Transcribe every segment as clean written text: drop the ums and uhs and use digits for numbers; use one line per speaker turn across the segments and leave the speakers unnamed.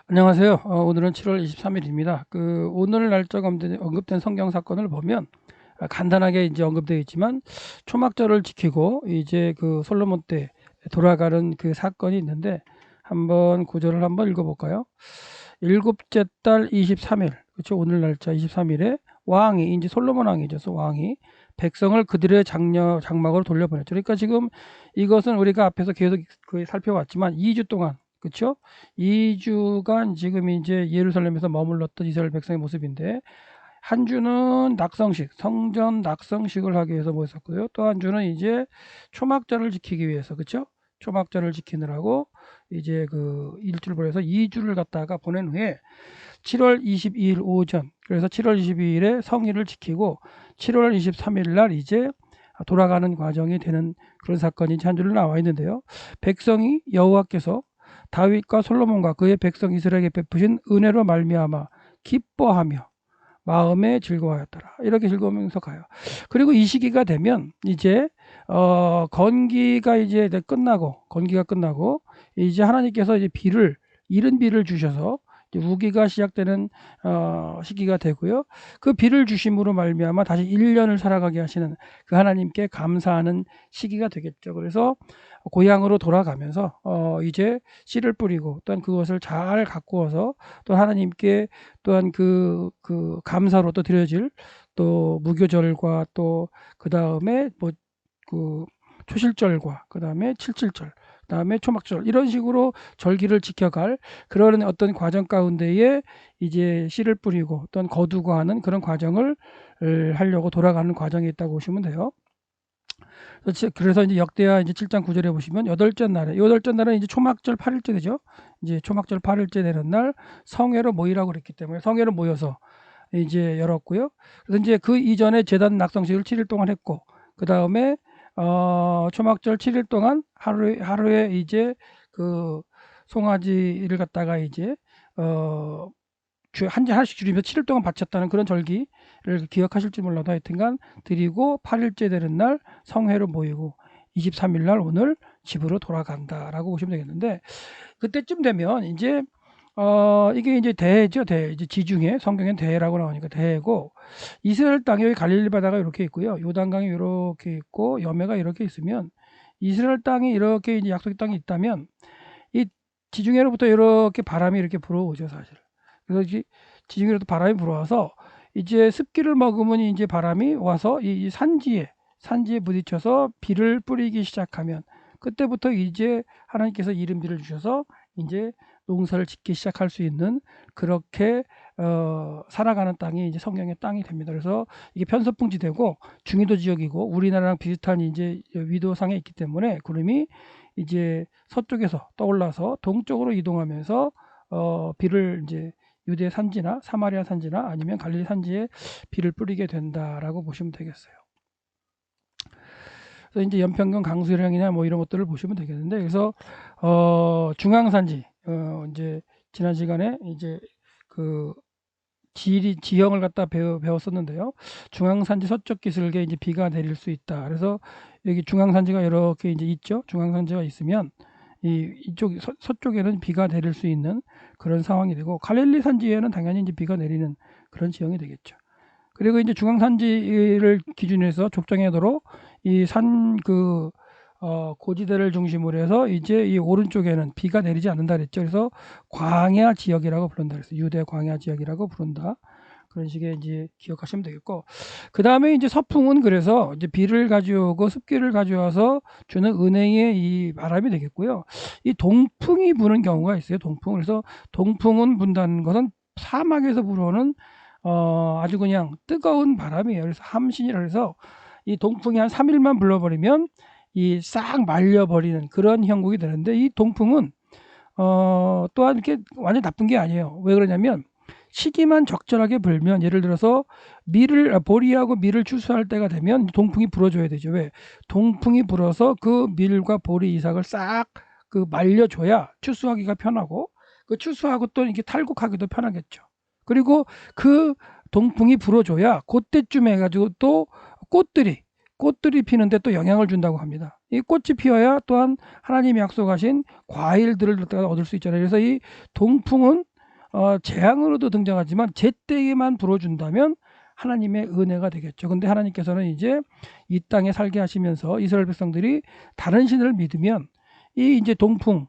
안녕하세요. 오늘은 7월 23일입니다. 오늘 날짜가 언급된 성경 사건을 보면 간단하게 이제 언급되어 있지만 초막절을 지키고 이제 그 솔로몬 때 돌아가는 그 사건이 있는데 한번 구절을 한번 읽어볼까요? 일곱째 달 23일, 그렇죠? 오늘 날짜 23일에 왕이 이제 솔로몬 왕이죠. 왕이 백성을 그들의 장막으로 돌려보냈죠. 그러니까 지금 이것은 우리가 앞에서 계속 살펴왔지만 2주 동안, 그렇죠? 2주간 지금 이제 예루살렘에서 머물렀던 이스라엘 백성의 모습인데, 한 주는 낙성식, 성전 낙성식을 하기 위해서 모였었고요. 또 한 주는 이제 초막절을 지키기 위해서, 그렇죠? 초막절을 지키느라고 이제 그 일주를 보내서 2주를 갖다가 보낸 후에 7월 22일 오전, 그래서 7월 22일에 성일을 지키고 7월 23일 날 이제 돌아가는 과정이 되는 그런 사건이 한 줄로 나와 있는데요. 백성이 여호와께서 다윗과 솔로몬과 그의 백성 이스라엘에게 베푸신 은혜로 말미암아 기뻐하며 마음에 즐거워하였더라. 이렇게 즐거우면서 가요. 그리고 이 시기가 되면 이제 건기가 이제 건기가 끝나고 이제 하나님께서 이제 이른 비를 주셔서 우기가 시작되는 시기가 되고요. 그 비를 주심으로 말미암아 다시 1년을 살아가게 하시는 그 하나님께 감사하는 시기가 되겠죠. 그래서 고향으로 돌아가면서 이제 씨를 뿌리고 또한 그것을 잘 가꾸어서 또 하나님께 또한 그 감사로 또 드려질 또 무교절과 또 그 다음에 뭐 그 초실절과 그 다음에 칠칠절 그 다음에 초막절 이런 식으로 절기를 지켜갈 그런 어떤 과정 가운데에 이제 씨를 뿌리고 또는 거두고 하는 그런 과정을 하려고 돌아가는 과정이 있다고 보시면 돼요. 그래서 이제 역대하 이제 7장 9절에 보시면 여덟째 날은 이제 초막절 8일째 되죠. 이제 초막절 8일째 되는 날 성회로 모이라고 그랬기 때문에 성회로 모여서 이제 열었고요. 그래서 이제 그 이전에 제단 낙성식을 7일 동안 했고, 그 다음에 초막절 7일 동안 하루에 이제 그 송아지를 갖다가 이제 어 한 하나씩 줄이면서 7일 동안 바쳤다는 그런 절기를 기억하실지 몰라도 하여튼간 드리고 8일째 되는 날 성회로 모이고 23일 날 오늘 집으로 돌아간다라고 보시면 되겠는데, 그때쯤 되면 이제 이게 이제 대해죠. 대해. 이제 지중해, 성경엔 대해라고 나오니까 대해고, 이스라엘 땅이 여기 갈릴리 바다가 이렇게 있고요. 요단강이 이렇게 있고 여매가 이렇게 있으면, 이스라엘 땅이 이렇게 이제 약속의 땅이 있다면 이 지중해로부터 이렇게 바람이 이렇게 불어오죠, 사실. 그래서 이제 지중해로부터 바람이 불어와서 이제 습기를 머금은 이제 바람이 와서 이 산지에 부딪혀서 비를 뿌리기 시작하면, 그때부터 이제 하나님께서 이른 비를 주셔서 이제 농사를 짓기 시작할 수 있는, 그렇게 살아가는 땅이 이제 성경의 땅이 됩니다. 그래서 이게 편서풍지대고 중위도 지역이고 우리나라랑 비슷한 이제 위도상에 있기 때문에 구름이 이제 서쪽에서 떠올라서 동쪽으로 이동하면서 비를 이제 유대 산지나 사마리아 산지나 아니면 갈릴리 산지에 비를 뿌리게 된다라고 보시면 되겠어요. 그래서 이제 연평균 강수량이나 뭐 이런 것들을 보시면 되겠는데, 그래서 중앙산지 이제 지난 시간에 이제 그 지형을 갖다 배웠었는데요. 중앙산지 서쪽 기슭에 이제 비가 내릴 수 있다. 그래서 여기 중앙산지가 이렇게 이제 있죠. 중앙산지가 있으면 이쪽 서쪽에는 비가 내릴 수 있는 그런 상황이 되고, 갈릴리 산지에는 당연히 이제 비가 내리는 그런 지형이 되겠죠. 그리고 이제 중앙산지를 기준으로 해서 족정해도로 이 고지대를 중심으로 해서 이제 이 오른쪽에는 비가 내리지 않는다 그랬죠. 그래서 광야 지역이라고 부른다 그랬어요. 유대 광야 지역이라고 부른다. 그런 식의 이제 기억하시면 되겠고, 그 다음에 이제 서풍은 그래서 이제 비를 가져오고 습기를 가져와서 주는 은혜의 이 바람이 되겠고요. 이 동풍이 부는 경우가 있어요. 동풍. 그래서 동풍은 분다는 것은 사막에서 불어오는 아주 그냥 뜨거운 바람이에요. 그래서 함신이라 해서 이 동풍이 한 3일만 불러버리면 이 싹 말려버리는 그런 형국이 되는데, 이 동풍은 또한 이렇게 완전 나쁜 게 아니에요. 왜 그러냐면 시기만 적절하게 불면, 예를 들어서 보리하고 밀을 추수할 때가 되면 동풍이 불어줘야 되죠. 왜? 동풍이 불어서 그 밀과 보리 이삭을 싹 말려줘야 추수하기가 편하고, 그 추수하고 또 이렇게 탈곡하기도 편하겠죠. 그리고 그 동풍이 불어줘야 그때쯤 해가지고 또 꽃들이 피는데 또 영향을 준다고 합니다. 이 꽃이 피어야 또한 하나님이 약속하신 과일들을 얻을 수 있잖아요. 그래서 이 동풍은 재앙으로도 등장하지만 제때에만 불어준다면 하나님의 은혜가 되겠죠. 근데 하나님께서는 이제 이 땅에 살게 하시면서 이스라엘 백성들이 다른 신을 믿으면 이 이제 동풍을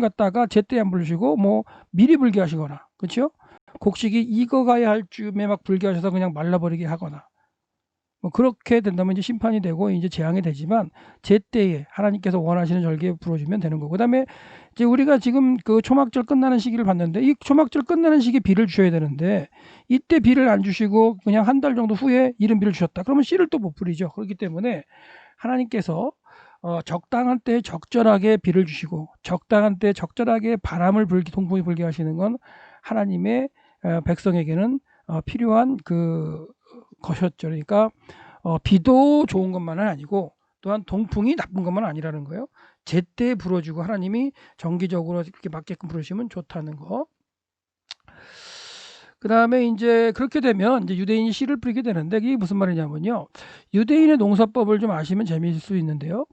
갖다가 제때 안 불으시고 뭐 미리 불게 하시거나, 그렇죠? 곡식이 익어가야 할 쯤에 막 불게 하셔서 그냥 말라버리게 하거나, 뭐 그렇게 된다면 이제 심판이 되고 이제 재앙이 되지만 제때에 하나님께서 원하시는 절기에 불어주면 되는 거고, 그다음에 이제 우리가 지금 그 초막절 끝나는 시기를 봤는데 이 초막절 끝나는 시기에 비를 주셔야 되는데 이때 비를 안 주시고 그냥 한 달 정도 후에 이른 비를 주셨다. 그러면 씨를 또 못 뿌리죠. 그렇기 때문에 하나님께서 적당한 때에 적절하게 비를 주시고 적당한 때에 적절하게 바람을 불게, 동풍이 불게 하시는 건 하나님의 백성에게는 필요한 그 것이었죠. 그러니까 비도 좋은 것만은 아니고 또한 동풍이 나쁜 것만은 아니라는 거예요. 제때 불어주고 하나님이 정기적으로 이렇게 맞게끔 부르시면 좋다는 거. 그 다음에 이제 그렇게 되면 이제 유대인이 씨를 뿌리게 되는데 이게 무슨 말이냐면요. 유대인의 농사법을 좀 아시면 재미있을 수 있는데요.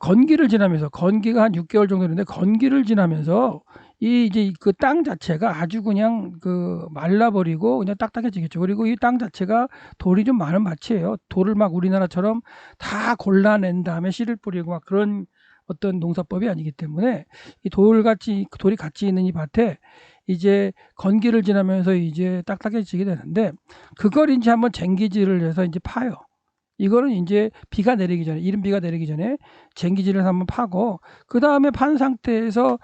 건기를 지나면서, 건기가 한 6개월 정도 되는데 건기를 지나면서 이 이제 그 땅 자체가 아주 그냥 그 말라버리고 그냥 딱딱해지겠죠. 그리고 이 땅 자체가 돌이 좀 많은 밭이에요. 돌을 막 우리나라처럼 다 골라낸 다음에 씨를 뿌리고 막 그런 어떤 농사법이 아니기 때문에 이 돌이 같이 있는 이 밭에 이제 건기를 지나면서 이제 딱딱해지게 되는데 그걸 이제 한번 쟁기질을 해서 이제 파요. 이거는 이제 비가 내리기 전에, 이른 비가 내리기 전에 쟁기질을 한번 파고 그 다음에 판 상태에서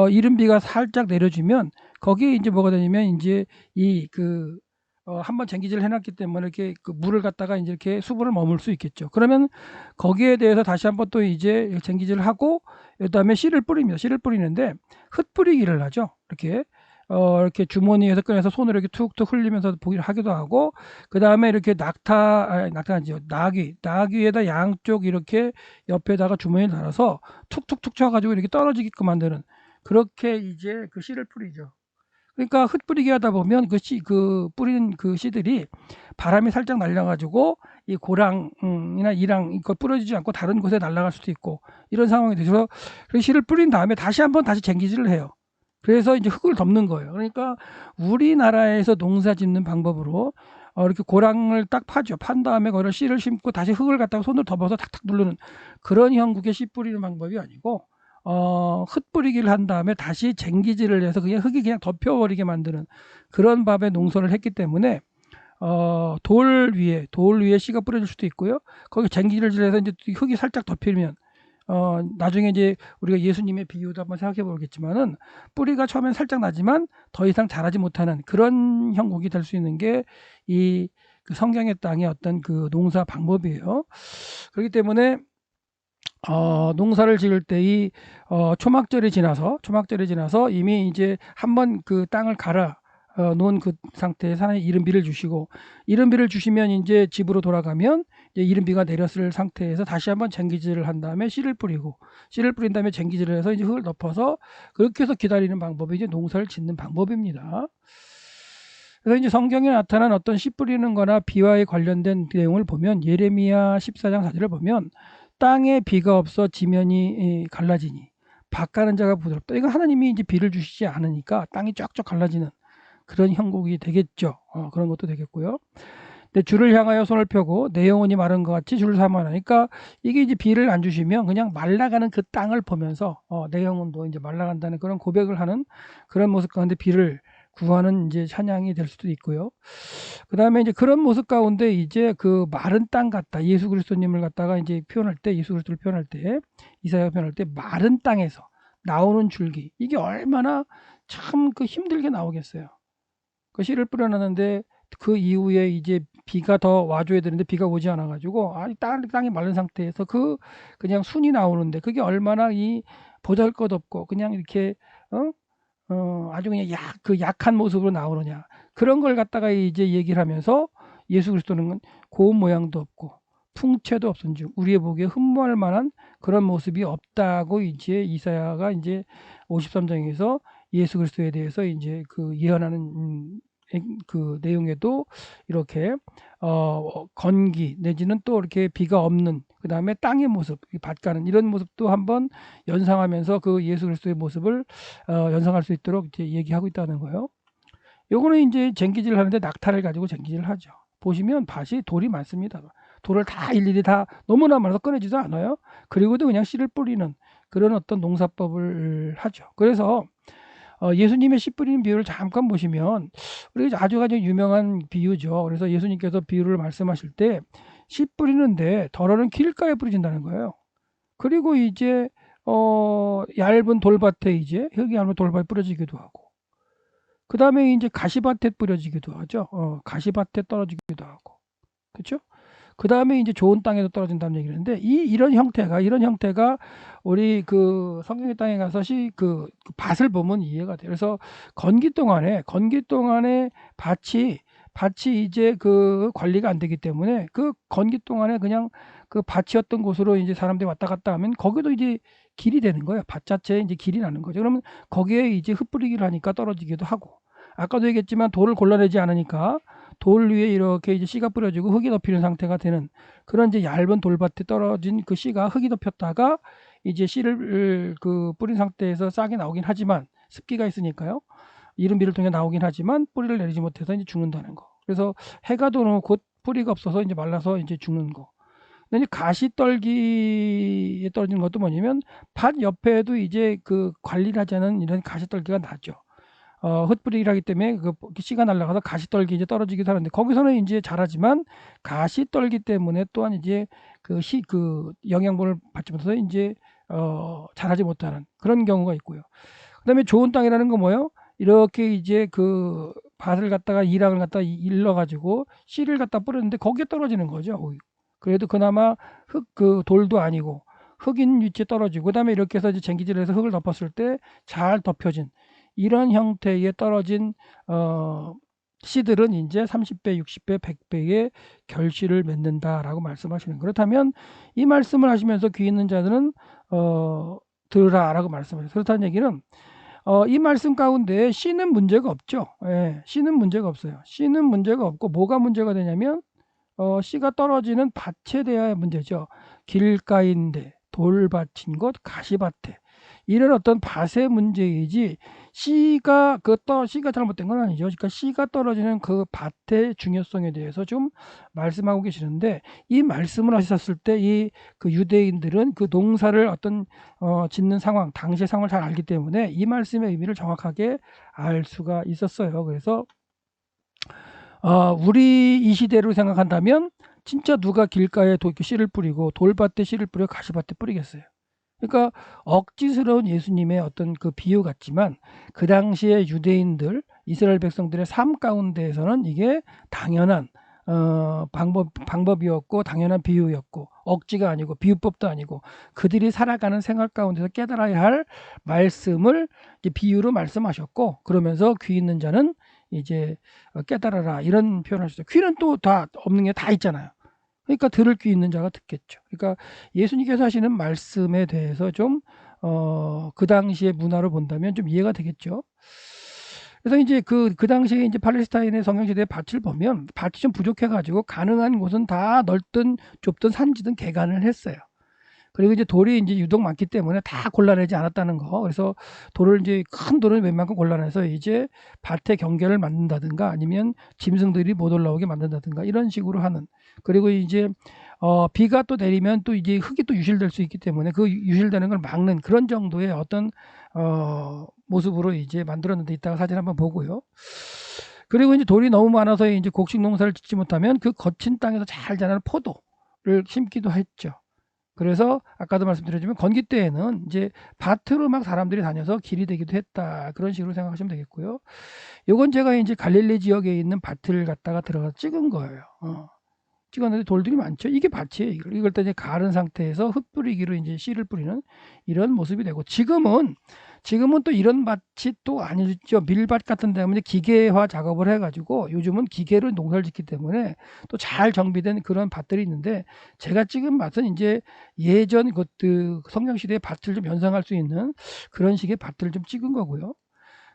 이른 비가 살짝 내려주면 거기에 이제 뭐가 되냐면 이제 이 그 한번 쟁기질을 해놨기 때문에 이렇게 그 물을 갖다가 이제 이렇게 수분을 머물 수 있겠죠. 그러면 거기에 대해서 다시 한번 또 이제 쟁기질을 하고 그다음에 씨를 뿌립니다. 씨를 뿌리는데 흩뿌리기를 하죠. 이렇게 주머니에서 꺼내서 손으로 이렇게 툭툭 흘리면서 보기를 하기도 하고, 그 다음에 이렇게 낙타지요. 나귀에다 양쪽 이렇게 옆에다가 주머니를 달아서 툭툭툭 쳐가지고 이렇게 떨어지게끔 만드는, 그렇게 이제 그 씨를 뿌리죠. 그러니까 흩뿌리기 하다 보면 그 뿌리는 그 씨들이 바람이 살짝 날려가지고 이 고랑이나 이랑 이거 뿌려지지 않고 다른 곳에 날아갈 수도 있고 이런 상황이 되서 그 씨를 뿌린 다음에 다시 한번 쟁기질을 해요. 그래서 이제 흙을 덮는 거예요. 그러니까 우리나라에서 농사 짓는 방법으로 이렇게 고랑을 딱 파죠. 판 다음에 거기를 씨를 심고 다시 흙을 갖다가 손으로 덮어서 탁탁 누르는 그런 형국의 씨 뿌리는 방법이 아니고 흩뿌리기를 한 다음에 다시 쟁기질을 해서 그냥 흙이 그냥 덮여버리게 만드는 그런 밥의 농사를 했기 때문에 돌 위에 씨가 뿌려질 수도 있고요. 거기 쟁기질을 해서 이제 흙이 살짝 덮이면 나중에 이제 우리가 예수님의 비유도 한번 생각해 보겠지만은 뿌리가 처음엔 살짝 나지만 더 이상 자라지 못하는 그런 형국이 될 수 있는 게 이 그 성경의 땅의 어떤 그 농사 방법이에요. 그렇기 때문에 농사를 지을 때 이 초막절이 지나서 이미 이제 한번 그 땅을 갈아 놓은 그 상태에 하나님 이른 비를 주시고 이른 비를 주시면 이제 집으로 돌아가면 이제 이른 비가 내렸을 상태에서 다시 한번 쟁기질을 한 다음에 씨를 뿌린 다음에 쟁기질을 해서 이제 흙을 덮어서 그렇게 해서 기다리는 방법이 이제 농사를 짓는 방법입니다. 그래서 이제 성경에 나타난 어떤 씨 뿌리는 거나 비와의 관련된 내용을 보면 예레미야 14장 4절을 보면 땅에 비가 없어 지면이 갈라지니 밭 가는 자가 부드럽다. 이거 하나님이 이제 비를 주시지 않으니까 땅이 쫙쫙 갈라지는 그런 형국이 되겠죠. 그런 것도 되겠고요. 근데 주를 향하여 손을 펴고 내 영혼이 마른 것 같이 주를 사모하니까 이게 이제 비를 안 주시면 그냥 말라가는 그 땅을 보면서 내 영혼도 이제 말라간다는 그런 고백을 하는 그런 모습 가운데 비를 구하는 이제 찬양이 될 수도 있고요. 그 다음에 이제 그런 모습 가운데 이제 그 마른 땅 같다. 예수 그리스도님을 갖다가 이제 예수 그리스도를 표현할 때, 이사야가 표현할 때 마른 땅에서 나오는 줄기. 이게 얼마나 참 그 힘들게 나오겠어요. 그 씨를 뿌려놨는데 그 이후에 이제 비가 더 와줘야 되는데 비가 오지 않아가지고 땅이 마른 상태에서 그냥 순이 나오는데 그게 얼마나 이 보잘것없고 그냥 이렇게 아주 그냥 약한 모습으로 나오느냐. 그런 걸 갖다가 이제 얘기를 하면서 예수 그리스도는 고운 모양도 없고 풍채도 없은즉 우리의 보기에 흠모할 만한 그런 모습이 없다고 이제 이사야가 이제 53장에서 예수 그리스도에 대해서 이제 그 예언하는 그 내용에도 이렇게 건기 내지는 또 이렇게 비가 없는 그 다음에 땅의 모습, 밭 가는 이런 모습도 한번 연상하면서 그 예수 그리스도의 모습을 연상할 수 있도록 이제 얘기하고 있다는 거예요. 요거는 이제 쟁기질을 하는데 낙타를 가지고 쟁기질을 하죠. 보시면 밭이 돌이 많습니다. 돌을 다 일일이 다 너무나 많아서 꺼내지도 않아요. 그리고도 그냥 씨를 뿌리는 그런 어떤 농사법을 하죠. 그래서 예수님의 씨 뿌리는 비유를 잠깐 보시면 우리 아주 유명한 비유죠. 그래서 예수님께서 비유를 말씀하실 때 씨 뿌리는데 덜어는 길가에 뿌려진다는 거예요. 그리고 이제 얇은 돌밭에 이제 흙이 얇은 돌밭에 뿌려지기도 하고 그 다음에 이제 가시밭에 뿌려지기도 하죠. 가시밭에 떨어지기도 하고 그렇죠? 그 다음에 이제 좋은 땅에도 떨어진다는 얘기를 했는데 이런 형태가 우리 그 성경의 땅에 가서 그 밭을 보면 이해가 돼요. 그래서 건기 동안에 밭이 이제 그 관리가 안 되기 때문에 그 건기 동안에 그냥 그 밭이었던 곳으로 이제 사람들이 왔다 갔다 하면 거기도 이제 길이 되는 거예요. 밭 자체에 이제 길이 나는 거죠. 그러면 거기에 이제 흩뿌리기를 하니까 떨어지기도 하고 아까도 얘기했지만 돌을 골라내지 않으니까 돌 위에 이렇게 이제 씨가 뿌려지고 흙이 덮이는 상태가 되는 그런 이제 얇은 돌밭에 떨어진 그 씨가 흙이 덮였다가 이제 씨를 그 뿌린 상태에서 싹이 나오긴 하지만 습기가 있으니까요. 이른비를 통해 나오긴 하지만 뿌리를 내리지 못해서 이제 죽는다는 거. 그래서 해가 도는 곧 뿌리가 없어서 이제 말라서 이제 죽는 거. 근데 가시떨기에 떨어지는 것도 뭐냐면 밭 옆에도 이제 그 관리를 하지 않은 이런 가시떨기가 나죠. 흩뿌리기를 하기 때문에 그 씨가 날아가서 가시떨기 이제 떨어지기도 하는데 거기서는 이제 자라지만 가시떨기 때문에 또한 이제 그 영양분을 받지 못해서 이제 자라지 못하는 그런 경우가 있고요. 그다음에 좋은 땅이라는 건 뭐예요? 이렇게 이제 그 밭을 갖다가 이락을 갖다 일러 가지고 씨를 갖다 뿌렸는데 거기에 떨어지는 거죠. 그래도 그나마 그 돌도 아니고 흙인 위치에 떨어지고 그다음에 이렇게 해서 이제 쟁기질을 해서 흙을 덮었을 때 잘 덮여진 이런 형태의 떨어진 씨들은 이제 30배, 60배, 100배의 결실을 맺는다라고 말씀하시는. 그렇다면 이 말씀을 하시면서 귀 있는 자들은 들으라라고 말씀하셨어요. 그렇다는 얘기는 이 말씀 가운데 씨는 문제가 없죠. 예, 씨는 문제가 없어요. 씨는 문제가 없고 뭐가 문제가 되냐면 씨가 떨어지는 밭에 대한 문제죠. 길가인데 돌밭인 곳 가시밭에 이런 어떤 밭의 문제이지 씨가 씨가 잘못된 건 아니죠. 그러니까 씨가 떨어지는 그 밭의 중요성에 대해서 좀 말씀하고 계시는데 이 말씀을 하셨을 때 이 그 유대인들은 그 농사를 어떤 짓는 상황, 당시의 상황을 잘 알기 때문에 이 말씀의 의미를 정확하게 알 수가 있었어요. 그래서 우리 이 시대로 생각한다면 진짜 누가 길가에 씨를 뿌리고 돌밭에 씨를 뿌려 가시밭에 뿌리겠어요. 그러니까 억지스러운 예수님의 어떤 그 비유 같지만 그 당시에 유대인들 이스라엘 백성들의 삶 가운데에서는 이게 당연한 방법이었고 당연한 비유였고 억지가 아니고 비유법도 아니고 그들이 살아가는 생활 가운데서 깨달아야 할 말씀을 이제 비유로 말씀하셨고 그러면서 귀 있는 자는 이제 깨달아라 이런 표현을 하셨어요. 귀는 또 다 없는 게 다 있잖아요. 그러니까 들을 귀 있는 자가 듣겠죠. 그러니까 예수님께서 하시는 말씀에 대해서 좀 그 당시의 문화로 본다면 좀 이해가 되겠죠. 그래서 이제 그 당시에 이제 팔레스타인의 성경시대의 밭을 보면 밭이 좀 부족해가지고 가능한 곳은 다 넓든 좁든 산지든 개간을 했어요. 그리고 이제 돌이 이제 유독 많기 때문에 다 골라내지 않았다는 거. 그래서 돌을 이제 큰 돌을 웬만큼 골라내서 이제 밭의 경계를 만든다든가 아니면 짐승들이 못 올라오게 만든다든가 이런 식으로 하는. 그리고 이제 비가 또 내리면 또 이제 흙이 또 유실될 수 있기 때문에 그 유실되는 걸 막는 그런 정도의 어떤 모습으로 이제 만들었는데 이따가 사진 한번 보고요. 그리고 이제 돌이 너무 많아서 이제 곡식 농사를 짓지 못하면 그 거친 땅에서 잘 자라는 포도를 심기도 했죠. 그래서 아까도 말씀드렸지만 건기 때에는 이제 밭으로 막 사람들이 다녀서 길이 되기도 했다. 그런 식으로 생각하시면 되겠고요. 요건 제가 이제 갈릴리 지역에 있는 밭을 갖다가 들어가서 찍은 거예요. 찍었는데 돌들이 많죠. 이게 밭이에요. 이걸 또 이제 가른 상태에서 흙뿌리기로 이제 씨를 뿌리는 이런 모습이 되고 지금은 또 이런 밭이 또 아니죠. 밀밭 같은 데는 기계화 작업을 해가지고 요즘은 기계로 농사를 짓기 때문에 또 잘 정비된 그런 밭들이 있는데 제가 찍은 밭은 이제 예전 그 성경시대의 밭을 좀 연상할 수 있는 그런 식의 밭들을 좀 찍은 거고요.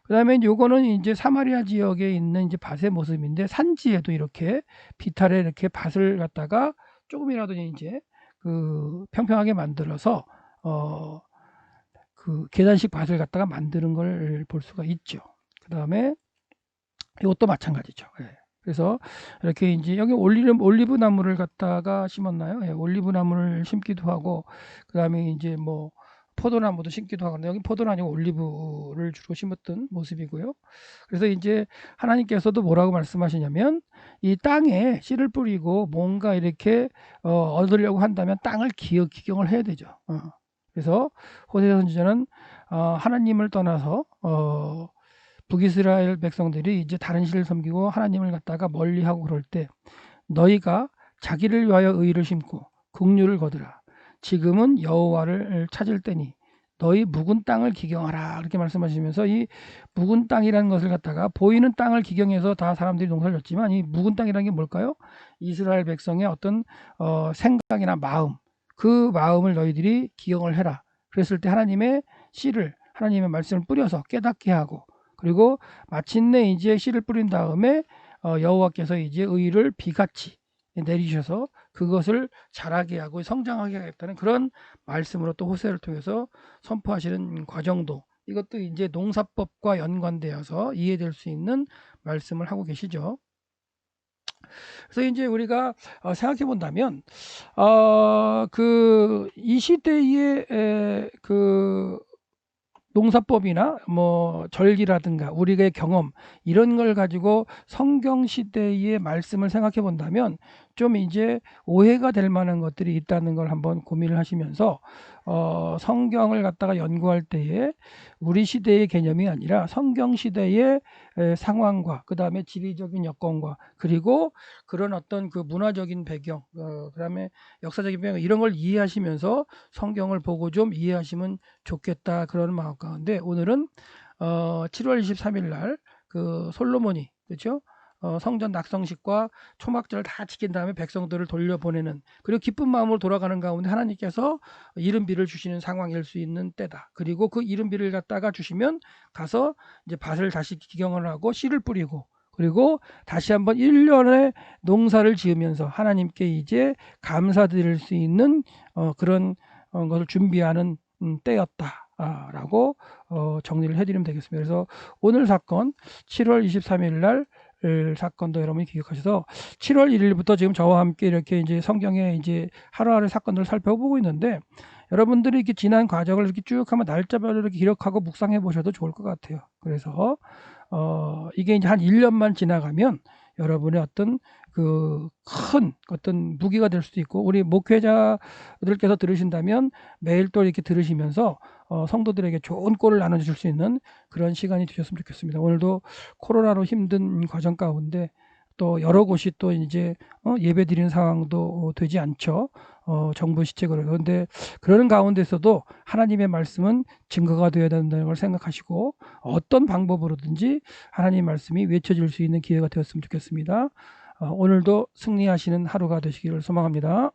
그다음에 요거는 이제 사마리아 지역에 있는 이제 밭의 모습인데 산지에도 이렇게 비탈에 이렇게 밭을 갖다가 조금이라도 이제 그 평평하게 만들어서 그 계단식 밭을 갖다가 만드는 걸 볼 수가 있죠. 그다음에 이것도 마찬가지죠. 예. 그래서 이렇게 이제 여기 올리브 나무를 갖다가 심었나요? 예, 올리브 나무를 심기도 하고, 그 다음에 이제 뭐 포도나무도 심기도 하는데 여기 포도는 아니고 올리브를 주로 심었던 모습이고요. 그래서 이제 하나님께서도 뭐라고 말씀하시냐면 이 땅에 씨를 뿌리고 뭔가 이렇게 얻으려고 한다면 땅을 기경을 해야 되죠. 그래서 호세아 선지자는 하나님을 떠나서 북이스라엘 백성들이 이제 다른 신을 섬기고 하나님을 갖다가 멀리하고 그럴 때 너희가 자기를 위하여 의를 심고 긍휼을 거두라. 지금은 여호와를 찾을 때니 너희 묵은 땅을 기경하라. 그렇게 말씀하시면서 이 묵은 땅이라는 것을 갖다가 보이는 땅을 기경해서 다 사람들이 농사를 졌지만 이 묵은 땅이라는 게 뭘까요? 이스라엘 백성의 어떤 생각이나 마음, 그 마음을 너희들이 기경을 해라. 그랬을 때 하나님의 씨를, 하나님의 말씀을 뿌려서 깨닫게 하고, 그리고 마침내 이제 씨를 뿌린 다음에 여호와께서 이제 의를 비같이 내리셔서 그것을 자라게 하고 성장하게 하겠다는 그런 말씀으로 또 호세를 통해서 선포하시는 과정도, 이것도 이제 농사법과 연관되어서 이해될 수 있는 말씀을 하고 계시죠. 그래서 이제 우리가 생각해 본다면 그 이 시대의 그 농사법이나 뭐 절기라든가 우리의 경험, 이런 걸 가지고 성경 시대의 말씀을 생각해 본다면 좀 이제 오해가 될 만한 것들이 있다는 걸 한번 고민을 하시면서 성경을 갖다가 연구할 때에 우리 시대의 개념이 아니라 성경 시대의 상황과 그 다음에 지리적인 여건과 그리고 그런 어떤 그 문화적인 배경, 그 다음에 역사적인 배경, 이런 걸 이해하시면서 성경을 보고 좀 이해하시면 좋겠다, 그런 마음 가운데 오늘은 7월 23일 날 그 솔로몬이, 그렇죠? 성전 낙성식과 초막절을 다 지킨 다음에 백성들을 돌려보내는, 그리고 기쁜 마음으로 돌아가는 가운데 하나님께서 이른비를 주시는 상황일 수 있는 때다. 그리고 그 이른비를 갖다가 주시면 가서 이제 밭을 다시 기경을 하고 씨를 뿌리고, 그리고 다시 한번 1년의 농사를 지으면서 하나님께 이제 감사드릴 수 있는 그런 것을 준비하는 때였다. 라고 정리를 해드리면 되겠습니다. 그래서 오늘 사건 7월 23일 날 사건도 여러분이 기억하셔서 7월 1일부터 지금 저와 함께 이렇게 이제 성경의 이제 하루하루 사건들을 살펴보고 있는데, 여러분들이 이렇게 지난 과정을 이렇게 쭉 한번 날짜별로 이렇게 기록하고 묵상해 보셔도 좋을 것 같아요. 그래서 이게 이제 한 1년만 지나가면 여러분의 어떤 그 큰 어떤 무기가 될 수도 있고, 우리 목회자들께서 들으신다면 매일 또 이렇게 들으시면서 성도들에게 좋은 꼴을 나눠줄 수 있는 그런 시간이 되셨으면 좋겠습니다. 오늘도 코로나로 힘든 과정 가운데 또 여러 곳이 또 이제 예배 드리는 상황도 되지 않죠. 정부 시책으로. 그런데 그러는 가운데서도 하나님의 말씀은 증거가 되어야 된다는 걸 생각하시고 어떤 방법으로든지 하나님의 말씀이 외쳐질 수 있는 기회가 되었으면 좋겠습니다. 오늘도 승리하시는 하루가 되시기를 소망합니다.